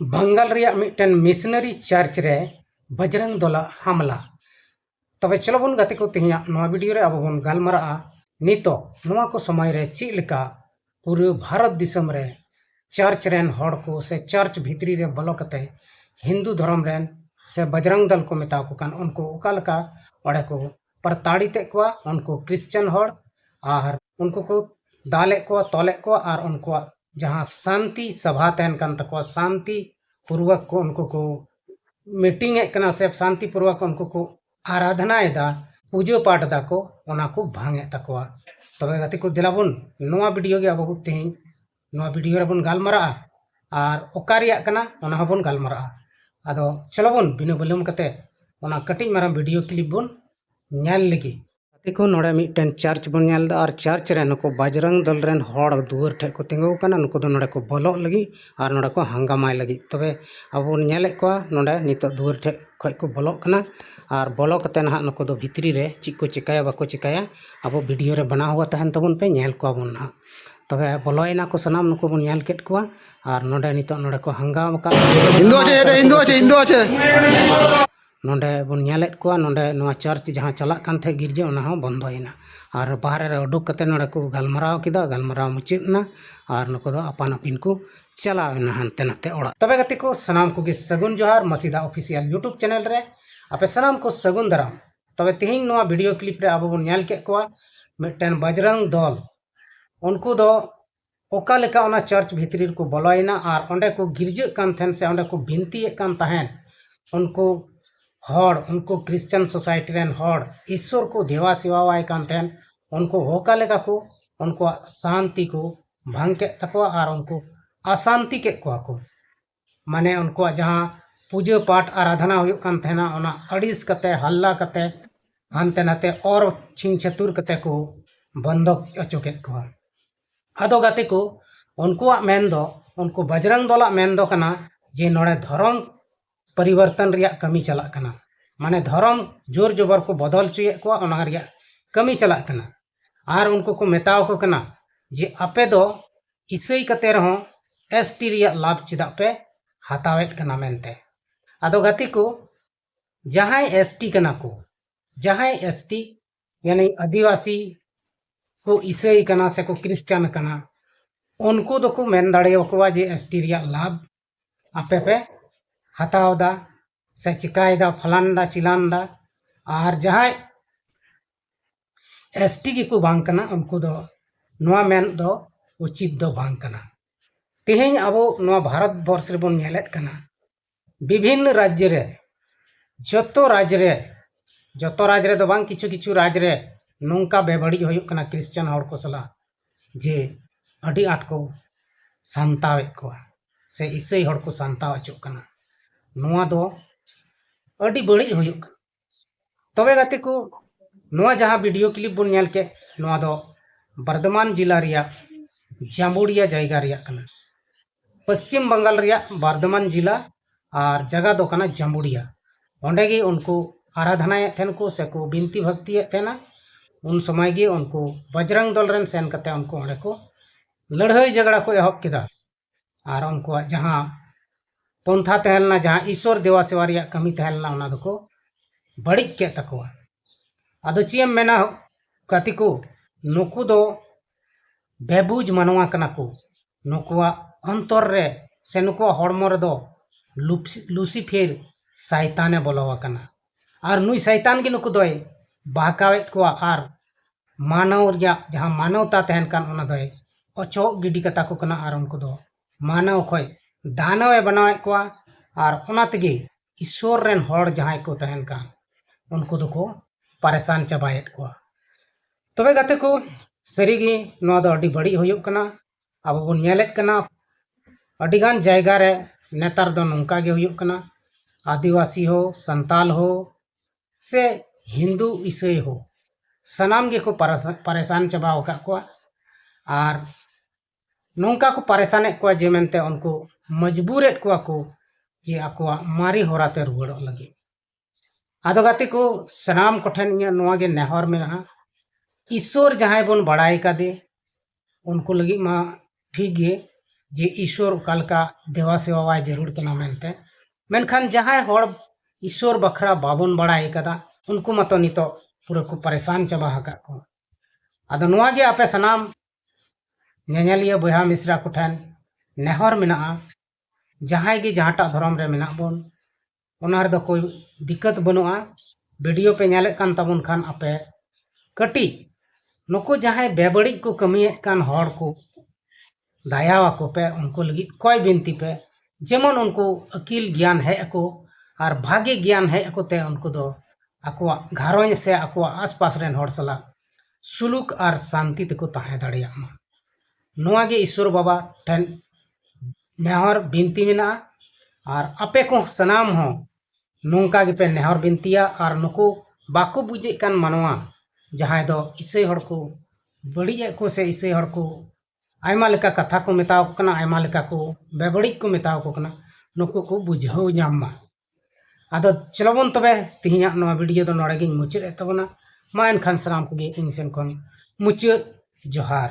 बंगाल रिया mitten missionary church रे बजरंग दल हमला। तबे चलो बन गाते को तेहिया नवा वीडियो रे अब बन गालमारा नितो नवा को समय रे चीज लेका पूरे भारत दिसम रे चर्च रेन हड़ को से चर्च भितरी रे बलो कते हिंदू धर्म रेन से बजरंग दल को मेता को कान उनको उका लका ओडे को प्रताड़ित को उनको क्रिश्चियन हड़ और उनको को दाले को तोले को और उनको जहाँ शांति सभा तहन कान तको शांति पूर्वक को उनको को मीटिंग कना से शांति पूर्वक उनको को आराधना एदा पूजो पाठ दा को ओना को भांगे तकवा। तबे गति को दिलाबुन नवा वीडियो गे अब तेही नवा वीडियो रे बन गालमारा और ओकारिया कना ओना हबन गालमारा। आदो चलो बन बिना बलुम कते ओना कटिंग माराम वीडियो क्लिप बन नेल लगी। देखो नोड़े मिटन चर्च बन नेल और चर्च रे नको बजरंग दल रेन हड़ दुआर ठे को तिंगो कना नको दो नोड़े को बोलो लगी और नोड़े को हंगामाय लगी। तबे अब बन नेले को नोड़े नितो दुआर ठे खय को बोलो कना और बोलो कते ना नको दो भितरी रे चिक को चिकाया बाको चिकाया अब वीडियो रे बना हुआ तहन तबन पे नेल को बन ना। तबे बोलोयना को सनाम नको बन नेल केट को और नोड़े नितो नोड़े को हंगाम का हिंदू आछे नोडे बन नेलेत को नोडे नोआ चर्च जहाँ चला कान थे गिरजे ओना हो बंदोयना और बाहर रे उडुक कते नोडे को गालमाराव किदा गालमाराव मुचितना और नको दो अपान अपिन को चलावेना हानते नाते ओड़ा। तबे गति को सनाम को गे सगुन जोहार मसीदा ऑफिशियल यूट्यूब चैनल रे आपे सनाम को सगुन दराम। तबे तेहिं नोआ वीडियो क्लिप रे अब बन नेल के को मिटन बजरंग दल उनको दो ओका लेका ओना चर्च भितरी को बोलोयना और ओंडे को गिरजे कान थेन से ओंडे को बिनती कान तहन उनको हड़ उनको क्रिश्चियन सोसाइटी रेन हड़ ईश्वर को देवा सेवावाय कान तहन उनको होका लेका को उनको शांति को भंग के तकवा और उनको अशांति के को माने उनको जहाँ पूजा पाठ आराधना हुई कान तहना ओना अड़िस कते हल्ला कते हानते नाते और छिंग छतुर कते को बंदक अचोके को। आदो गाते को उनको मेन दो उनको बजरंग दल मेन दो कना जे नोड़े धर्म परिवर्तन रिया कमी चला कना माने धर्म जोर जबर को बदल चुए को ओना रिया कमी चला कना और उनको को मेताव को कना जे आपे दो ईसाई कते रहो एसटी रिया लाभ चिदा पे हतावेत कना मेनते। आदो गति को जहां एसटी कना को जहां एसटी यानी आदिवासी को ईसाई कना से को क्रिश्चियन कना उनको दो को मेन दाड़े को जे एसटी रिया लाभ आपे पे हतावदा से चिकायदा फलानदा चिलानदा और जहाँ एसटी की को बांग कना उनको दो नवा मेन दो उचित दो बांग कना। तेहें अबो नवा भारत वर्ष रे बन नेलेत कना विभिन्न राज्य रे जतो राज्य रे दो बांग किछु किछु राज्य रे नोंका बेबड़ी होयुक कना क्रिश्चियन हड़ को सला जे अडी आट को सांतावेत को से ईसाई हड़ को सांताव अचुक कना नोआ दो अडी बड़ी होयुक। तबे गाते को नोआ जहाँ वीडियो क्लिप बन नेल के नोआ दो बर्धमान जिला रिया जामुड़िया जायगा रिया कना पश्चिम बंगाल रिया बर्धमान जिला और जगह दो कना जामुड़िया ओंडे गे उनको आराधनाए थेन को से को बिनती भक्ति थेना उन समय गे उनको बजरंग दल रेन सेन कते उनको ओंडे को लड़ाई झगड़ा को एहब किदा और उनको जहाँ पंथा तहलना जहाँ ईश्वर देवा सेवा रिया कमी तहलना ओना दो को बड़ी के तकवा। आदो चीम मेना कति को नुकु दो बेबुज मनवा कना को नुकुआ अंतर रे से नुकुआ हड़मो रे दो लुसीफेर शैताने बोलवा कना और नुई शैतान के नुकु दोय बाकावेत को और मानव रिया जहाँ मानवता तहन कान ओना दोय अचो गिडी कता को कना और उनको दो मानव खोय दानव बनावे को और ओना तगे ईश्वर रेन हड़ जहां को तहन का उनको दो को परेशान चबायत को। तबे गाते को सरीगी नो दो अडी बड़ी होयुक कना अब बन नेलेत कना अडी गान जायगा रे नेतार दो नोंका गे होयुक कना आदिवासी हो संताल हो से हिंदू ईसाई हो सनाम गे को परेशान चबाव का को और नोंका को परेशान को जे मेनते उनको मजबूर को जे आकुआ मारी होराते रुवाड़ लगे। आदो गाते को सनाम कोठेन नोआ गे नेहर में ईश्वर जहां बन बड़ाई का दे उनको लगी मा ठीक गे जे ईश्वर कालका देवा सेवा जरूर कना मेनते मेनखान जहां हर ईश्वर बखरा बाबन बड़ाई कदा उनको मतो नितो पूरा को परेशान चाबा हका को आदो नुआ गे आपे सनाम नेनेलिया बया मिश्रा को ठन नेहर मेना जहां गे जहाटा धर्म रे मेना बोन ओनार दो कोई दिक्कत बनुआ वीडियो पे नेले कान तबन खान आपे कटी नुको जहां बेबड़ी को कमिए कान हर को दायावा को पे उनको लगी कोई बिनती पे जेमन उनको अकील ज्ञान है को और भाग्य ज्ञान है को ते उनको दो अकुआ घरों से अकुआ आसपास रेन हर सला सुलूक और शांति तको ताहे दाड़िया मा नुआ गे ईश्वर बाबा ठन नेहर बिनती मेना और आपे को सनाम हो नोंका गे पे नेहर बिनतिया और नुको बाको बुझे कान मानवा जहां दो इसे हर को बड़ी को से इसे हर को आयमा लेका कथा को मेताव को कना आयमा लेका को बेबड़ी को मेताव को कना नुको को बुझाव नामा आदो चलोबन तबे तिहिया नवा वीडियो दो नोड़े गिन मुचाद तबना मा एनखान सनाम को गे इन सेन कोन मुचाद जोहार।